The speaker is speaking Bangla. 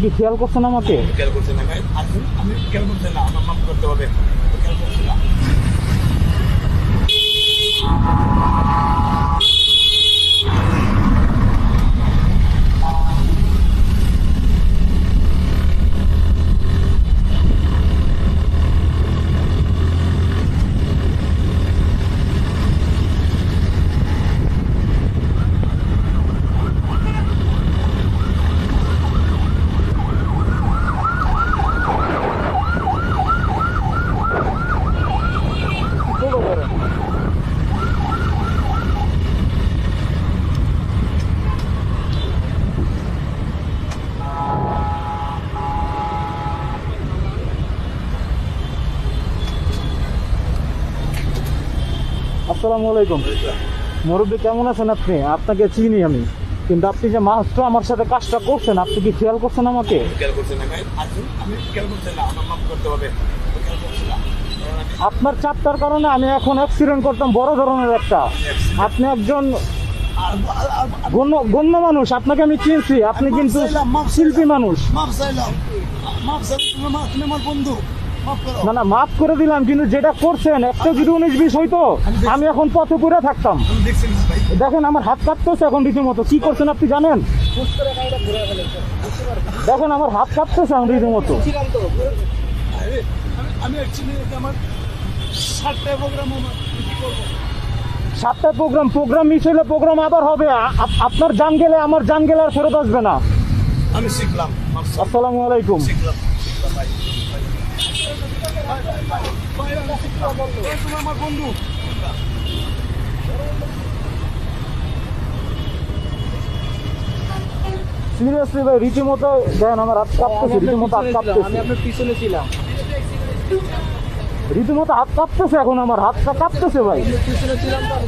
কি খেয়াল করছেন আমাকে? খেয়াল করছেন না ভাই? আমি খেয়াল করছেন না, আমার মাফ করতে হবে। খেয়াল করছেন না। আসসালামু আলাইকুম। মুরব্বী কেমন আছেন আপনি? আপনাকে চিনি আমি, কিন্তু আপনি যে মাত্র আমার সাথে কাজটা করছেন, আপনি কি খেয়াল করছেন আমাকে? খেয়াল করছেন না ভাই? আমি খেয়াল করছেন না, আমার মাফ করতে হবে। খেয়াল করছেন না। আপনার চাপটার কারণে আমি এখন অ্যাক্সিডেন্ট করতাম বড় ধরনের একটা। আপনি একজন গণ্য মানুষ, আপনাকে আমি চিনছি। আপনি কিন্তু শিল্পী মানুষ। মাফ চাইলাম, মাফ চাইলাম। তুমি আমার বন্ধু, মাফ করো। না না, মাফ করে দিলাম, কিন্তু যেটা করছেন একটা যদি 19-20 হইতো আমি এখন পথে পড়ে থাকতাম। আমি দেখছি না ভাই। দেখেন আমার হাত কাঁপতেছে এখন রীতিমতো। কি করছেন আপনি জানেন? দেখেন আমার হাত কাঁপতেছে এখন রীতিমতো। আমি অ্যাকচুয়ালি আমার 7টা প্রোগ্রাম, আমার কি করবো? 7টা প্রোগ্রাম মিস হলে প্রোগ্রাম আবার হবে। আপনার জান গেলে আমার জান গেলে আর ফেরত আসবে না। আমি শিখলাম। আসসালামু আলাইকুম। শিখলাম ভাই। তুমি আমার বন্ধু। সিরিয়াসলি ভাই, রীতিমতো দেখেন আমার হাত কাঁপতেছে, রীতিমতো হাত কাঁপতেছে। আমি আপনার পিছনে ছিলাম, রীতিমতো হাত কাঁপতেছে এখন, আমার হাতটা কাঁপতেছে ভাই। পিছনে ছিলাম তো আমি